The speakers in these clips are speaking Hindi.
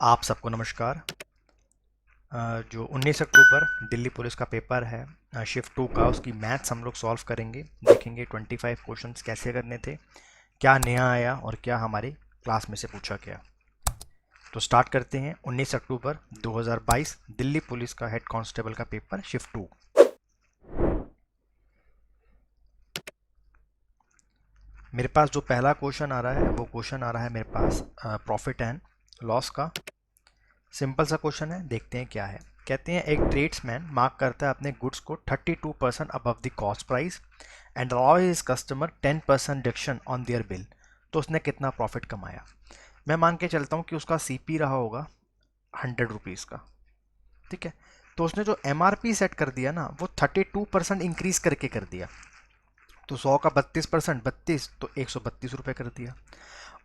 आप सबको नमस्कार। जो 19 अक्टूबर दिल्ली पुलिस का पेपर है शिफ्ट 2 का, उसकी मैथ्स हम लोग सॉल्व करेंगे। देखेंगे 25 क्वेश्चंस कैसे करने थे, क्या नया आया और क्या हमारे क्लास में से पूछा गया। तो स्टार्ट करते हैं। 19 अक्टूबर 2022 दिल्ली पुलिस का हेड कांस्टेबल का पेपर शिफ्ट 2। मेरे पास जो पहला क्वेश्चन आ रहा है वो क्वेश्चन आ रहा है मेरे पास प्रॉफिट एंड लॉस का। सिंपल सा क्वेश्चन है, देखते हैं क्या है। कहते हैं एक ट्रेड्समैन मार्क करता है अपने गुड्स को 32% above the cost price and allow his customer 10% deduction on their bill. तो उसने कितना प्रॉफिट कमाया। मैं मान के चलता हूँ कि उसका सीपी रहा होगा 100 रुपीज़ का। ठीक है, तो उसने जो एमआरपी सेट कर दिया ना वो 32% इंक्रीज करके कर दिया। तो 100 का 32%, 32 तो 132 रुपये कर दिया।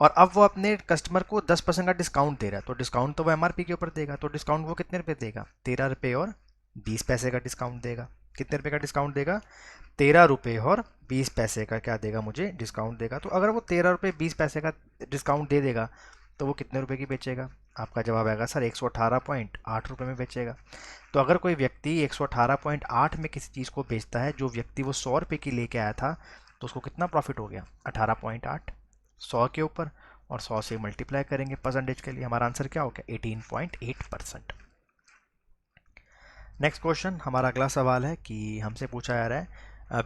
और अब वो अपने कस्टमर को 10% का डिस्काउंट दे रहा है, तो डिस्काउंट तो वो एमआरपी के ऊपर देगा। तो डिस्काउंट वो कितने रुपए देगा? 13 रुपये और 20 पैसे का डिस्काउंट देगा। कितने रुपए का डिस्काउंट देगा? 13 रुपये और 20 पैसे का क्या देगा? मुझे डिस्काउंट देगा। तो अगर वो 13 रुपये 20 पैसे का डिस्काउंट दे देगा तो वो कितने रुपए की बेचेगा? आपका जवाब आएगा सर 118.8 रुपये में बेचेगा। तो अगर कोई व्यक्ति 118.8 में किसी चीज़ को बेचता है, जो व्यक्ति वो 100 रुपये की लेके आया था, तो उसको कितना प्रॉफिट हो गया? 18.8 100 के ऊपर, और 100 से मल्टीप्लाई करेंगे परसेंटेज के लिए, हमारा आंसर क्या हो गया? 18.8%। नेक्स्ट क्वेश्चन, हमारा अगला सवाल है कि हमसे पूछा जा रहा है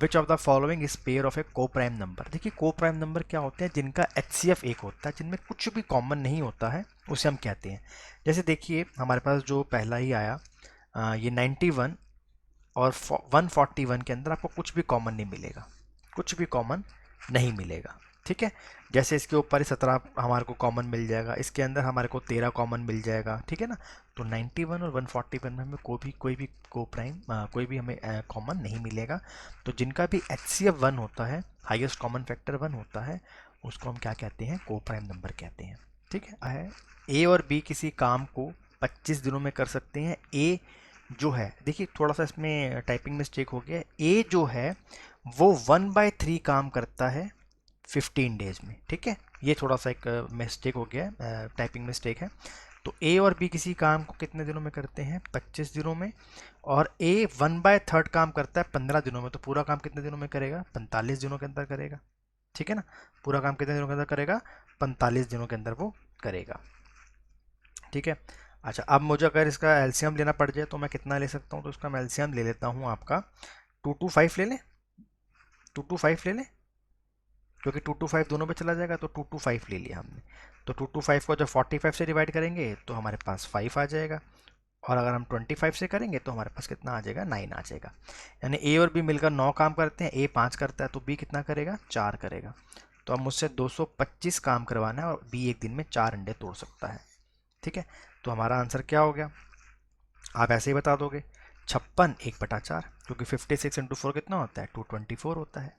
which of the following is pair of a coprime number. देखिए को प्राइम नंबर क्या होते हैं? जिनका एचसीएफ एक होता है, जिनमें कुछ भी कॉमन नहीं होता है, उसे हम कहते हैं। जैसे देखिए हमारे पास जो पहला ही आया ये 91 और 141 के अंदर आपको कुछ भी कॉमन नहीं मिलेगा, कुछ भी कॉमन नहीं मिलेगा। ठीक है, जैसे इसके ऊपर 17 हमारे को कॉमन मिल जाएगा, इसके अंदर हमारे को 13 कॉमन मिल जाएगा। ठीक है ना, तो 91 और 141 में हमें कोई भी को प्राइम कोई भी हमें कॉमन नहीं मिलेगा। तो जिनका भी एचसीएफ 1 होता है, हाईएस्ट कॉमन फैक्टर 1 होता है, उसको हम क्या कहते हैं? को प्राइम नंबर कहते हैं। ठीक है, ए और बी किसी काम को 25 दिनों में कर सकते हैं। ए जो है, देखिए थोड़ा सा इसमें टाइपिंग मिस्टेक हो गया। ए जो है वो 1/3 काम करता है 15 डेज में। ठीक है, ये थोड़ा सा एक मिस्टेक हो गया है, टाइपिंग मिस्टेक है। तो ए और बी किसी काम को कितने दिनों में करते हैं? 25 दिनों में। और ए 1/3 काम करता है 15 दिनों में, तो पूरा काम कितने दिनों में करेगा? 45 दिनों के अंदर करेगा। ठीक है ना, पूरा काम कितने दिनों के अंदर करेगा? 45 दिनों के अंदर वो करेगा। ठीक है, अच्छा अब मुझे अगर इसका एलसीएम लेना पड़ जाए तो मैं कितना ले सकता हूँ? तो इसका मैं एलसीएम ले लेता हूँ आपका 225 ले लें, 225 ले लें, क्योंकि 225 दोनों पे चला जाएगा, तो 225 ले लिया हमने। तो 225 को जब 45 से डिवाइड करेंगे तो हमारे पास 5 आ जाएगा, और अगर हम 25 से करेंगे तो हमारे पास कितना आ जाएगा? 9 आ जाएगा। यानी ए और बी मिलकर 9 काम करते हैं, ए 5 करता है तो बी कितना करेगा? 4 करेगा। तो अब मुझसे 225 काम करवाना है और बी एक दिन में 4 अंडे तोड़ सकता है। ठीक है, तो हमारा आंसर क्या हो गया? आप ऐसे ही बता दोगे 56 1/4, क्योंकि 56 इंटू 4 कितना होता है? 224 होता है।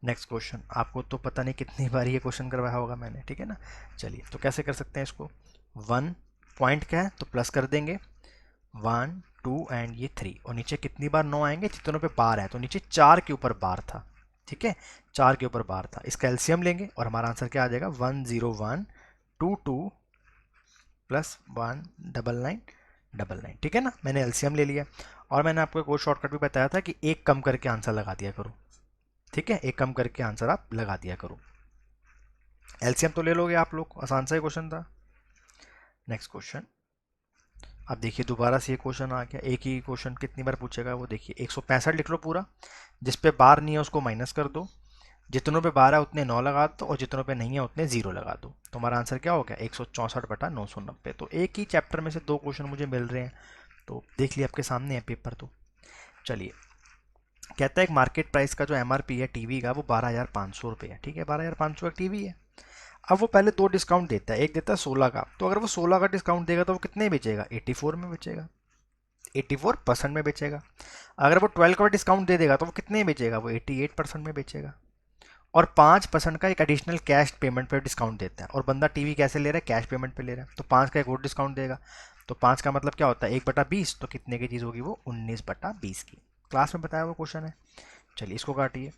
नेक्स्ट क्वेश्चन, आपको तो पता नहीं कितनी बार ये क्वेश्चन करवाया होगा मैंने। ठीक है ना, चलिए तो कैसे कर सकते हैं इसको? 1 पॉइंट क्या है तो प्लस कर देंगे, 1 2 एंड ये 3, और नीचे कितनी बार 9 आएंगे? जितनों पे बार है, तो नीचे 4 के ऊपर बार था। ठीक है, 4 के ऊपर बार था। इसका एलसीएम लेंगे और हमारा आंसर क्या आ जाएगा? 10122 प्लस 19999। ठीक है ना, मैंने एलसीएम ले लिया, और मैंने आपको एक और शॉर्टकट भी बताया था कि एक कम करके आंसर लगा दिया करो। ठीक है, एक कम करके आंसर आप लगा दिया करो। एलसीएम तो ले लोगे आप लोग, आसान सा ही क्वेश्चन था। नेक्स्ट क्वेश्चन, अब देखिए दोबारा से ये क्वेश्चन आ गया। एक ही क्वेश्चन कितनी बार पूछेगा वो देखिए। 165 लिख लो पूरा, जिस पे बार नहीं है उसको माइनस कर दो, जितनों पे बार है उतने 9 लगा दो, और जितनों पे नहीं है उतने 0 लगा दो। तो हमारा आंसर क्या हो गया? 164/990। तो एक ही चैप्टर में से 2 क्वेश्चन मुझे मिल रहे हैं, तो देख लिया आपके सामने है पेपर। तो चलिए, कहता है एक मार्केट प्राइस का जो एमआरपी है टीवी का वो 12,500 रुपये है। ठीक है, 12,500 का टीवी है। अब वो पहले 2 डिस्काउंट देता है, एक देता है 16 का। तो अगर वो 16 का डिस्काउंट देगा तो वो कितने बेचेगा? 84 में बेचेगा, 84% में बेचेगा। अगर वो 12 का डिस्काउंट दे देगा तो वो कितने में बेचेगा? वो 88% में बेचेगा। और 5% का एक एडिशनल कैश पेमेंट पे डिस्काउंट देता है, और बंदा टीवी कैसे ले रहा है? कैश पेमेंट पे ले रहा है, तो 5 का एक और डिस्काउंट देगा। तो 5 का मतलब क्या होता है? 1/20, तो कितने की चीज़ होगी वो? 19/20 की। क्लास में बताया हुआ क्वेश्चन है। चलिए इसको काटिए,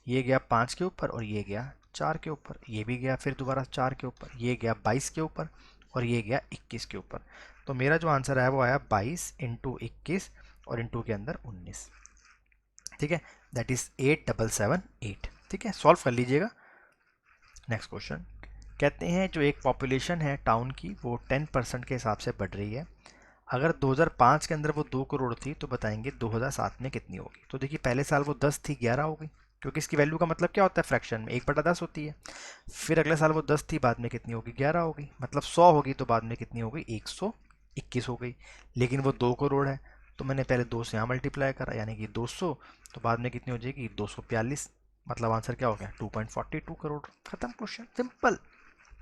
ये गया 5 के ऊपर और ये गया 4 के ऊपर, ये भी गया फिर दोबारा 4 के ऊपर, ये गया 22 के ऊपर और ये गया 21 के ऊपर। तो मेरा जो आंसर आया वो आया 22 इंटू 21 और इंटू के अंदर 19। ठीक है, दैट इज 8778। ठीक है, सॉल्व कर लीजिएगा। नेक्स्ट क्वेश्चन कहते हैं जो एक पॉपुलेशन है टाउन की वो 10% के हिसाब से बढ़ रही है। अगर 2005 के अंदर वो 2 करोड़ थी तो बताएंगे 2007 में कितनी होगी। तो देखिए पहले साल वो 10 थी, 11 हो गई, क्योंकि इसकी वैल्यू का मतलब क्या होता है फ्रैक्शन में 1/10 होती है। फिर अगले साल वो 10 थी, बाद में कितनी होगी 11 होगी, मतलब 100 होगी, तो बाद में कितनी हो गई 121 हो गई। लेकिन वो 2 करोड़ है तो मैंने पहले 2 से यहाँ मल्टीप्लाई करा यानी कि 200, तो बाद में कितनी हो जाएगी 242, मतलब आंसर क्या हो गया 2.42 करोड़। खत्म क्वेश्चन, सिंपल,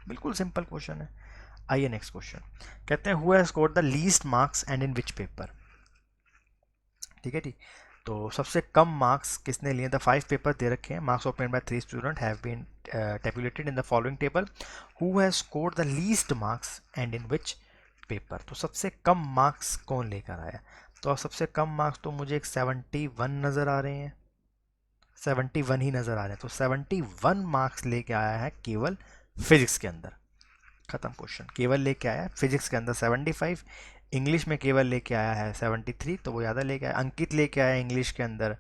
बिल्कुल सिंपल क्वेश्चन है। आइए नेक्स्ट क्वेश्चन कहते हैं who has scored the least marks and in which paper. ठीक है जी, तो सबसे कम मार्क्स किसने लिए। द 5 पेपर दे रखे हैं, marks obtained by 3 student have been tabulated in the following table. Who has scored the least marks and in which paper. तो सबसे कम मार्क्स कौन लेकर आया। तो सबसे कम मार्क्स तो मुझे एक 71 नज़र आ रहे हैं, 71 ही नज़र आ रहे हैं। तो 71 मार्क्स लेके आया है केवल फिजिक्स के अंदर। खत्म क्वेश्चन, केवल लेके आया है फिजिक्स के अंदर 75, इंग्लिश में केवल लेके आया है 73, तो वो ज़्यादा लेके आया। अंकित लेके आया इंग्लिश के अंदर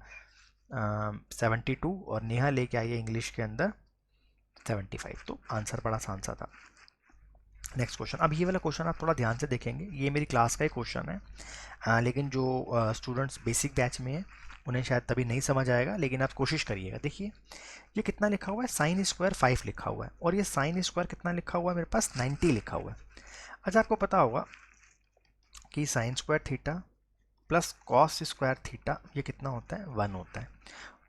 72 और नेहा लेके आई है इंग्लिश के अंदर 75। तो आंसर बड़ा आसान सा था। नेक्स्ट क्वेश्चन, अब ये वाला क्वेश्चन आप थोड़ा ध्यान से देखेंगे, ये मेरी क्लास का ही क्वेश्चन है, लेकिन जो स्टूडेंट्स बेसिक बैच में हैं उन्हें शायद तभी नहीं समझ आएगा, लेकिन आप कोशिश करिएगा। देखिए ये कितना लिखा हुआ है, साइन स्क्वायर 5 लिखा हुआ है, और ये साइन स्क्वायर कितना लिखा हुआ है मेरे पास 90 लिखा हुआ है। अच्छा आपको पता होगा कि sine square theta plus cos square theta ये कितना होता है 1 होता है।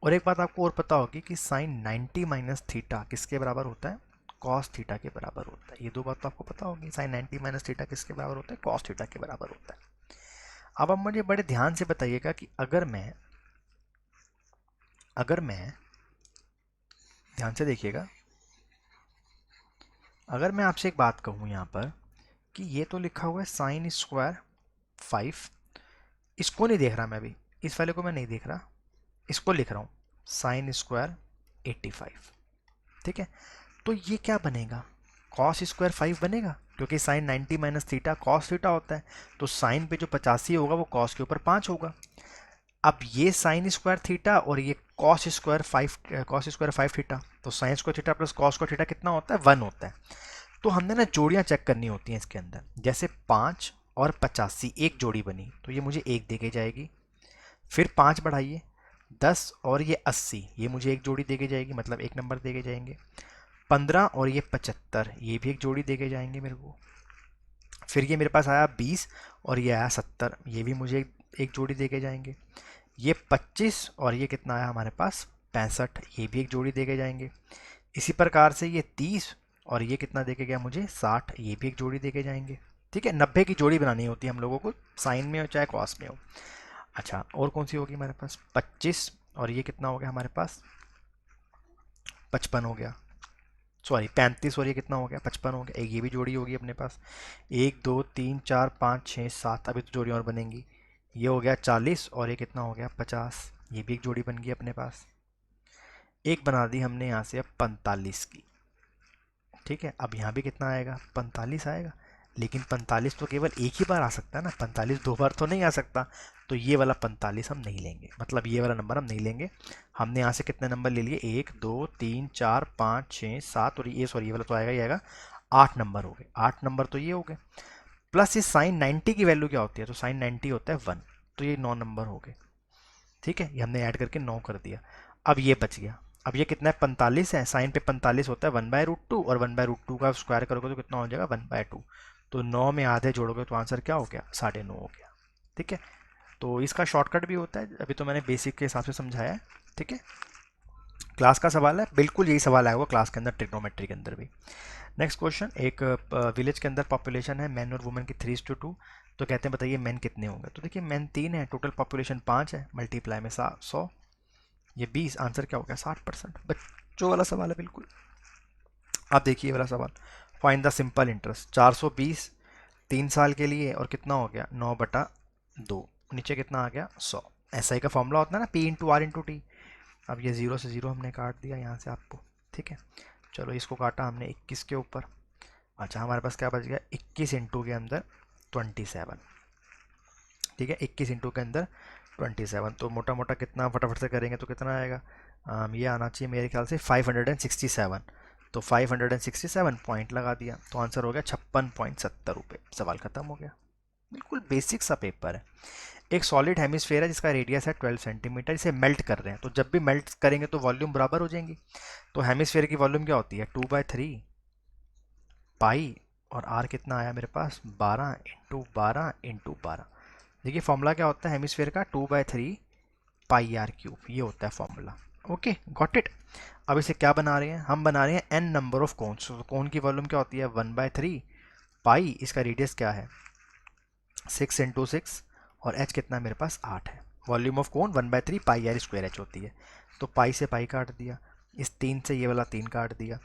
और एक बात आपको और पता होगी कि साइन 90 माइनस थीटा किसके बराबर होता है, कॉस थीटा के बराबर होता है। ये दो बात तो आपको पता होगी, साइन 90 माइनस थीटा किसके बराबर होता है, कॉस थीटा के बराबर होता है। अब आप मुझे बड़े ध्यान से बताइएगा कि अगर मैं ध्यान से देखिएगा, अगर मैं आपसे एक बात कहूँ यहाँ पर कि ये तो लिखा हुआ है साइन स्क्वायर 5, इसको नहीं देख रहा मैं अभी, इस वाले को मैं नहीं देख रहा, इसको लिख रहा हूँ साइन स्क्वायर 85। ठीक है, तो ये क्या बनेगा, कॉस स्क्वायर 5 बनेगा, क्योंकि sine 90 minus theta cos theta होता है। तो साइन पे जो 85 होगा वो कॉस के ऊपर 5 होगा। अब ये साइन स्क्वायर थीटा और ये कॉस स्क्वायर 5 थीटा, तो sine square theta plus cos square theta कितना होता है 1 होता है। तो हमने ना जोड़ियां चेक करनी होती हैं इसके अंदर, जैसे 5 और 85 एक जोड़ी बनी तो ये मुझे 1 दे के जाएगी। फिर 5 बढ़ाइए 10 और ये 80 ये मुझे एक जोड़ी दे के जाएगी, मतलब एक नंबर दे के जाएंगे। 15 और ये 75 ये भी एक जोड़ी दे के जाएंगे मेरे को। फिर ये मेरे पास आया 20 और ये आया 70 ये भी मुझे एक जोड़ी दे के जाएंगे। ये 25 और ये कितना आया हमारे पास 65 ये भी एक जोड़ी दे के जाएंगे। इसी प्रकार से ये 30 और ये कितना दे के गया मुझे 60 ये भी एक जोड़ी दे के जाएंगे। ठीक है, 90 की जोड़ी बनानी होती है हम लोगों को, साइन में हो चाहे कॉस में हो। अच्छा और कौन सी होगी हमारे पास 25 और ये कितना हो गया हमारे पास 55 हो गया, सॉरी 35 और ये कितना हो गया 55 हो गया। एक ये भी जोड़ी होगी अपने पास, 1 2 3 4 5 6 7 अभी तो जोड़ी और बनेंगी। ये हो गया 40 और ये कितना हो गया 50 ये भी एक जोड़ी बन गई अपने पास। एक बना दी हमने यहाँ से अब 45 की। ठीक है, अब यहाँ भी कितना आएगा 45 आएगा, लेकिन 45 तो केवल एक ही बार आ सकता है ना, 45 दो बार तो नहीं आ सकता। तो ये वाला 45 हम नहीं लेंगे, मतलब ये वाला नंबर हम नहीं लेंगे। हमने यहाँ से कितने नंबर ले लिए 1 2 3 4 5 6 7 और ये सॉरी ये वाला तो आएगा ही आएगा, 8 नंबर हो गए। 8 नंबर तो ये हो गए, प्लस ये साइन 90 की वैल्यू क्या होती है, तो साइन 90 होता है 1, तो ये 9 नंबर हो गए। ठीक है, ये हमने ऐड करके 9 कर दिया। अब ये बच गया, अब ये कितना है 45 है, साइन पे 45 होता है 1/√2 और 1/√2 का स्क्वायर करोगे तो कितना हो जाएगा 1/2। तो 9 में आधे जोड़ोगे तो आंसर क्या हो गया 9.5 हो गया। ठीक है, तो इसका शॉर्टकट भी होता है, अभी तो मैंने बेसिक के हिसाब से समझाया है। ठीक है, क्लास का सवाल है, बिल्कुल यही सवाल आएगा क्लास के अंदर ट्रिग्नोमेट्री के अंदर भी। नेक्स्ट क्वेश्चन, एक विलेज के अंदर पॉपुलेशन है मैन और वुमेन की 3:2, तो कहते हैं बताइए मैन कितने होंगे। तो देखिए मैन 3 है, टोटल पॉपुलेशन 5 है, मल्टीप्लाई में 100 ये 20, आंसर क्या हो गया 60%। बच्चों वाला सवाल है बिल्कुल। आप देखिए वाला सवाल, फाइंड द सिंपल इंटरेस्ट 420 3 साल के लिए और कितना हो गया 9/2, नीचे कितना आ गया 100। ऐसा ही का फॉर्मूला होता है ना P/R/T। अब ये 0 से 0 हमने काट दिया यहाँ से आपको। ठीक है, चलो इसको काटा हमने 21 के ऊपर, अच्छा, हमारे पास क्या बच गया, 21 इंटू के अंदर 27। ठीक है, 21 इंटू के अंदर 27, तो मोटा मोटा कितना फटाफट से करेंगे तो कितना आएगा, ये आना चाहिए मेरे ख्याल से 567। तो 567 पॉइंट लगा दिया, तो आंसर हो गया 56.70 रुपये। सवाल खत्म हो गया। बिल्कुल बेसिक सा पेपर है। एक सॉलिड हेमिस्फेयर है जिसका रेडियस है 12 सेंटीमीटर, इसे मेल्ट कर रहे हैं, तो जब भी मेल्ट करेंगे तो वॉल्यूम बराबर हो जाएंगी। तो हेमिस्फेयर की वॉल्यूम क्या होती है, 2/3 पाई, और आर कितना आया मेरे पास, 12 × 12 × 12। देखिए फॉर्मूला क्या होता है हेमिस्फेयर का, 2/3 पाई आर क्यूब, ये होता है फॉर्मूला। Okay, got it. अब इसे क्या बना रहे हैं, हम बना रहे हैं एन नंबर ऑफ कोन्स। तो कोन की वॉल्यूम क्या होती है, 1/3 पाई, इसका रेडियस क्या है 6 × 6, और एच कितना है मेरे पास 8 है। Volume of cone 1/3 pi r square h होती है। तो पाई से पाई काट दिया, इस 3 से ये वाला 3 काट दिया,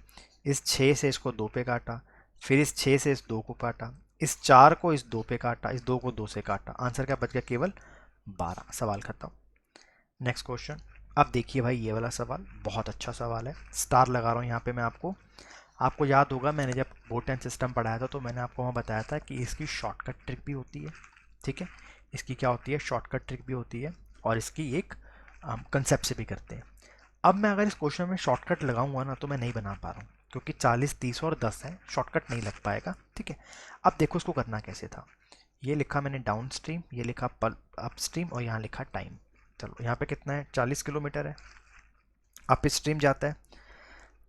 इस 6 से इसको 2 पे काटा, फिर इस 6 से इस 2 को काटा, इस 4 को इस 2 पे काटा, इस 2 को 2 से काटा, आंसर क्या बच गया, केवल 12। सवाल खत्म। Next question. अब देखिए भाई, ये वाला सवाल बहुत अच्छा सवाल है, स्टार लगा रहा हूँ यहाँ पे मैं आपको। आपको याद होगा मैंने जब बोट एंड सिस्टम पढ़ाया था तो मैंने आपको वहाँ बताया था कि इसकी शॉर्टकट ट्रिक भी होती है। ठीक है, इसकी क्या होती है, शॉर्टकट ट्रिक भी होती है, और इसकी एक कंसेप्ट से भी करते हैं। अब मैं अगर इस क्वेश्चन में शॉर्टकट लगाऊंगा ना तो मैं नहीं बना पा रहा हूँ, क्योंकि 40, 30 और 10 है, शॉर्टकट नहीं लग पाएगा। ठीक है, अब देखो इसको करना कैसे था। ये लिखा मैंने डाउन स्ट्रीम, ये लिखा अप स्ट्रीम, और यहाँ लिखा टाइम। चलो यहाँ पे कितना है, 40 किलोमीटर है। अप स्ट्रीम जाता है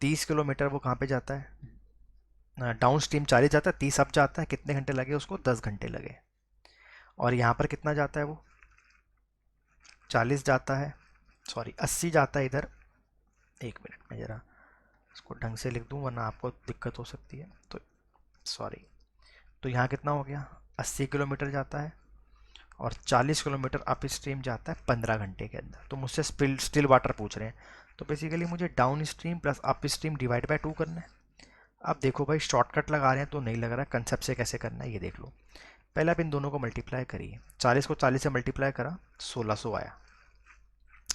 30 किलोमीटर, वो कहाँ पे जाता है, डाउन स्ट्रीम 40 जाता है, 30 अप जाता है, कितने घंटे लगे उसको, 10 घंटे लगे। और यहाँ पर कितना जाता है वो, 40 जाता है, सॉरी 80 जाता है इधर। एक मिनट में ज़रा इसको ढंग से लिख दूँ वरना आपको दिक्कत हो सकती है, तो सॉरी। तो यहाँ कितना हो गया, 80 किलोमीटर जाता है, और 40 किलोमीटर अप स्ट्रीम जाता है 15 घंटे के अंदर। तो मुझसे स्टिल वाटर पूछ रहे हैं, तो बेसिकली मुझे down stream plus up stream divide by 2 करना है। अब देखो भाई, शॉर्टकट लगा रहे हैं तो नहीं लग रहा है, कंसेप्ट से कैसे करना है ये देख लो। पहले आप इन दोनों को मल्टीप्लाई करिए, 40 को 40 से मल्टीप्लाई करा, 1600 आया।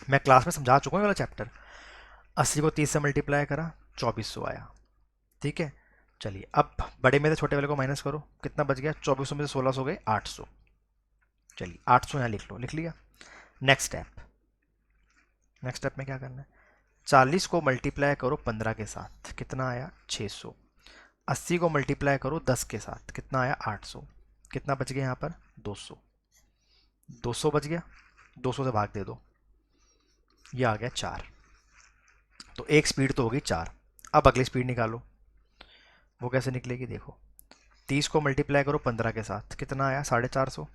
मैं क्लास में समझा चुका हूँ वाला चैप्टर। 80 को 30 से मल्टीप्लाई करा, 2400 आया। ठीक है, चलिए अब बड़े में से छोटे वाले को माइनस करो, कितना बच गया, 2400 में से 1600 गए 800। चलिए 800 यहाँ लिख लो, लिख लिया। नेक्स्ट स्टेप, नेक्स्ट स्टेप में क्या करना है, 40 को मल्टीप्लाई करो 15 के साथ, कितना आया 600। 80 को मल्टीप्लाई करो 10 के साथ, कितना आया 800। कितना बच गया यहाँ पर 200। 200 बच गया, 200 से भाग दे दो, ये आ गया 4। तो एक स्पीड तो होगी 4। अब अगली स्पीड निकालो, वो कैसे निकलेगी देखो। 30 को मल्टीप्लाई करो 15 के साथ, कितना आया 450।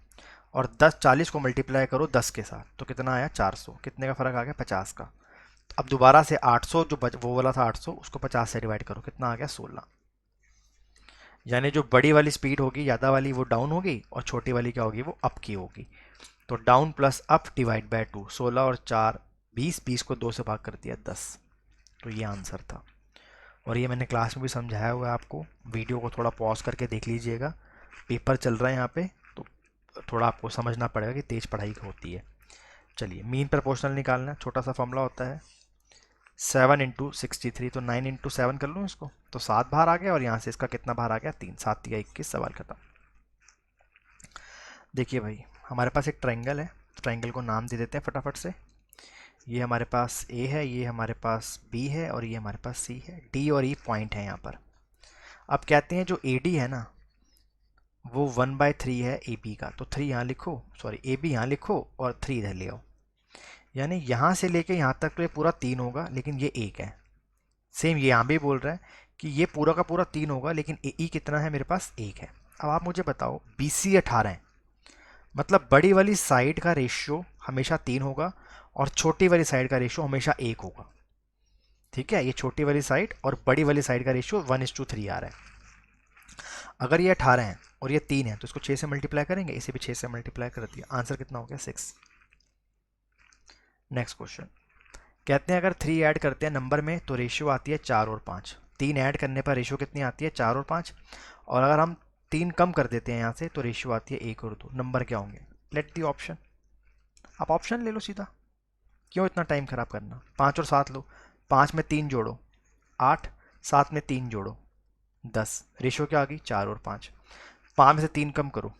और 40 को मल्टीप्लाई करो 10 के साथ, तो कितना आया 400। कितने का फर्क आ गया, 50 का। अब दोबारा से 800 जो वो वाला था 800, उसको 50 से डिवाइड करो, कितना आ गया 16। यानी जो बड़ी वाली स्पीड होगी ज़्यादा वाली, वो डाउन होगी, और छोटी वाली क्या होगी, वो अप की होगी। तो down plus up divide by 2, 16 और 4 20, 20 को 2 से भाग कर दिया 10। तो ये आंसर था, और ये मैंने क्लास में भी समझाया हुआ है आपको। वीडियो को थोड़ा पॉज करके देख लीजिएगा, पेपर चल रहा है यहाँ पे, तो थोड़ा आपको समझना पड़ेगा कि तेज़ पढ़ाई होती है। चलिए, मीन प्रोपोर्शनल निकालना है, छोटा सा फॉर्मूला होता है 7 × 63, तो 9 × 7 कर लूँ इसको, तो 7 बाहर आ गया, और यहाँ से इसका कितना बाहर आ गया 3, 7 या 21। सवाल खत्म। देखिए भाई, हमारे पास एक ट्रायंगल है, ट्रायंगल को नाम दे देते हैं फटाफट से। ये हमारे पास ए है, ये हमारे पास बी है, और ये हमारे पास सी है। डी और ई पॉइंट है यहाँ पर। अब कहते हैं जो ए डी है ना, वो 1/3 है ए बी का, तो 3 यहाँ लिखो, सॉरी ए बी यहाँ लिखो, और 3 इधर ले आओ। यानी यहाँ से लेके यहाँ तक तो ये पूरा 3 होगा, लेकिन ये 1 है। सेम ये यहाँ भी बोल रहा है कि ये पूरा का पूरा 3 होगा, लेकिन ए ई कितना है मेरे पास 1 है। अब आप मुझे बताओ, बी सी 18 है, मतलब बड़ी वाली साइड का रेशियो हमेशा 3 होगा, और छोटी वाली साइड का रेशियो हमेशा 1 होगा। ठीक है, ये छोटी वाली साइड और बड़ी वाली साइड का रेशियो 1:3 आ रहा है। अगर ये 18 है और ये 3 है, तो इसको 6 से मल्टीप्लाई करेंगे, इसे भी 6 से मल्टीप्लाई कर दिया, आंसर कितना हो गया 6। नेक्स्ट क्वेश्चन, कहते हैं अगर 3 ऐड करते हैं नंबर में तो रेशियो आती है 4 और 5। 3 ऐड करने पर रेशियो कितनी आती है 4 और 5, और अगर हम 3 कम कर देते हैं यहाँ से तो रेशियो आती है 1 और 2। नंबर क्या होंगे, लेट दी ऑप्शन। आप ऑप्शन ले लो सीधा, क्यों इतना टाइम खराब करना। 5 और 7 लो, 5 में 3 जोड़ो 8, 7 में 3 जोड़ो 10, रेशियो क्या आ गई 4 और 5, 5 में से 3 कम करो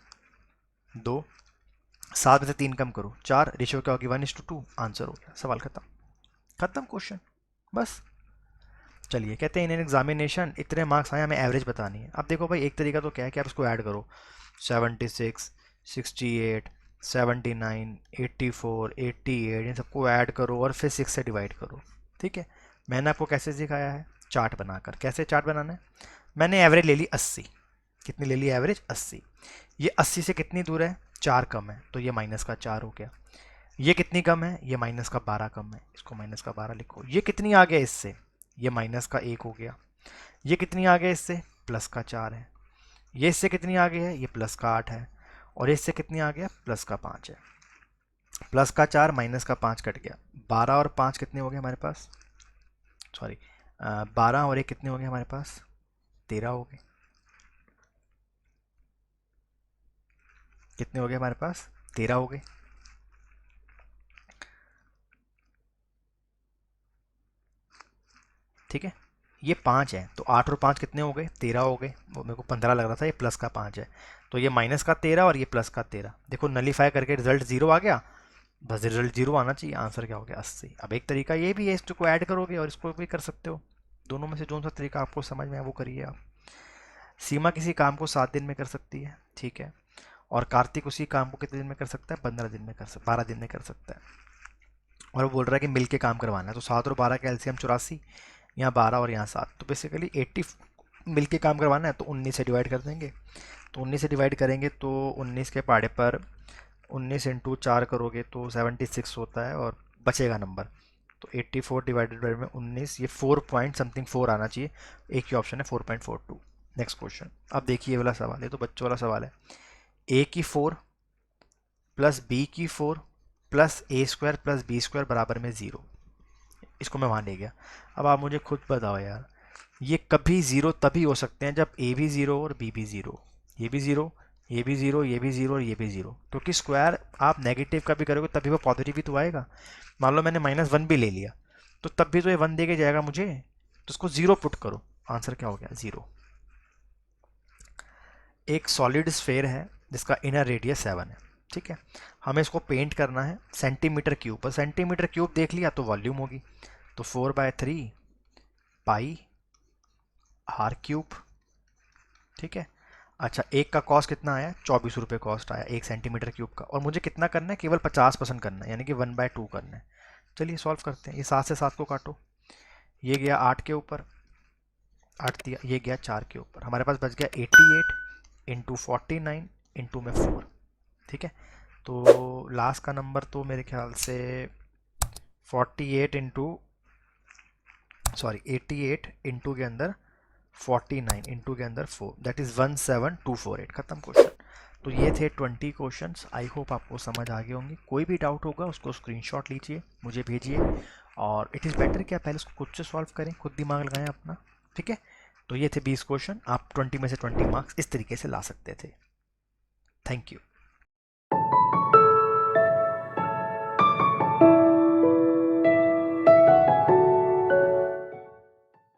2, 7 में से 3 कम करो 4, रेशियो क्या होगी 1:2, आंसर हो गया, सवाल खत्म, खत्म क्वेश्चन, बस। चलिए कहते हैं इन एन एग्जामिनेशन इतने मार्क्स आए, हमें एवरेज बतानी है। अब देखो भाई एक तरीका तो क्या है कि आप इसको ऐड करो, 76, 68, 79, 84, 88, इन सबको ऐड करो और फिर 6 से डिवाइड करो। ठीक है, मैंने आपको कैसे सिखाया है, चार्ट बनाकर। कैसे चार्ट बनाना है, मैंने एवरेज ले ली 80, कितनी ले ली एवरेज 80, ये 80 से कितनी दूर है 4 कम है, तो ये माइनस का 4 हो गया। ये कितनी कम है, ये माइनस का 12 कम है, इसको माइनस का 12 लिखो। ये कितनी आ गया इससे, ये माइनस का 1 हो गया। ये कितनी आ गया इससे, प्लस का 4 है। ये इससे कितनी आ गई है, ये प्लस का 8 है। और इससे कितनी आ गया, प्लस का 5 है। प्लस का 4 माइनस का 5 कट गया, 12 और 5 कितने हो गए हमारे पास, सॉरी 12 और 1 कितने हो गए हमारे पास, 13 हो गए। कितने हो गए हमारे पास, 13 हो गए। ठीक है, ये 5 है तो 8 और 5 कितने हो गए, 13 हो गए। वो मेरे को 15 लग रहा था, ये प्लस का 5 है, तो ये माइनस का 13 और ये प्लस का 13। देखो नलीफाई करके रिजल्ट 0 आ गया, बस रिजल्ट 0 आना चाहिए, आंसर क्या हो गया 80। अब एक तरीका ये भी है, इसको ऐड करोगे और इसको भी कर सकते हो, दोनों में से जो सा तरीका आपको समझ में है वो करिए आप। सीमा किसी काम को 7 दिन में कर सकती है, ठीक है, और कार्तिक उसी काम को कितने दिन में कर सकता है, 15 दिन में कर सकता, 12 दिन में कर सकता है। और वो बोल रहा है कि मिल के काम करवाना है, तो 7 और 12 का एलसीएम 84, यहाँ 12 और यहाँ 7, तो बेसिकली 80 मिल के काम करवाना है, तो 19 से डिवाइड कर देंगे। तो 19 से डिवाइड करेंगे तो 19 के पहाड़े पर 19 इंटू 4 करोगे तो 76 होता है और बचेगा नंबर, तो 84 डिवाइडेड बाई में 19, ये 4 पॉइंट समथिंग 4 आना चाहिए, एक ही ऑप्शन है 4.42। नेक्स्ट क्वेश्चन, अब देखिए ये वाला सवाल है, तो बच्चों वाला सवाल है, ए की 4 प्लस बी की 4 प्लस ए स्क्वायर प्लस बी स्क्वायर बराबर में 0, इसको मैं वहाँ ले गया। अब आप मुझे खुद बताओ यार, ये कभी ज़ीरो तभी हो सकते हैं जब ए भी ज़ीरो और बी भी ज़ीरो, ये भी ज़ीरो, ये भी ज़ीरो, ये भी ज़ीरो और ये भी ज़ीरो, क्योंकि स्क्वायर आप नेगेटिव का भी करोगे तभी वो पॉजिटिव ही तो आएगा। मान लो मैंने -1 भी ले लिया, तो तब भी तो ये 1 दे के जाएगा मुझे, तो उसको 0 पुट करो, आंसर क्या हो गया 0। एक सॉलिड स्फेयर है जिसका इनर रेडियस 7 है, ठीक है, हमें इसको पेंट करना है सेंटीमीटर क्यूब पर। सेंटीमीटर क्यूब देख लिया तो वॉल्यूम होगी, तो 4/3 पाई आर क्यूब, ठीक है। अच्छा, एक का कॉस्ट कितना आया, 24 रुपये कॉस्ट आया 1 सेंटीमीटर क्यूब का, और मुझे कितना करना है, केवल 50% करना है, यानी कि 1/2 करना है। चलिए सॉल्व करते हैं, ये 7 से 7 को काटो, ये गया 8 के ऊपर, 8 दिया, ये गया 4 के ऊपर, हमारे पास बच गया 88 इंटू 49 इंटू में 4, ठीक है। तो लास्ट का नंबर तो मेरे ख्याल से 48 इंटू, सॉरी 88 इंटू के अंदर 49 इंटू के अंदर 4, दैट इज़ 17248, खत्म क्वेश्चन। तो ये थे 20 क्वेश्चंस, आई होप आपको समझ आ गए होंगे। कोई भी डाउट होगा उसको स्क्रीनशॉट लीजिए, मुझे भेजिए, और इट इज़ बेटर कि आप पहले उसको खुद से सॉल्व करें, खुद दिमाग लगाएं अपना, ठीक है। तो ये थे 20 क्वेश्चन, आप 20 में से 20 मार्क्स इस तरीके से ला सकते थे। Thank you.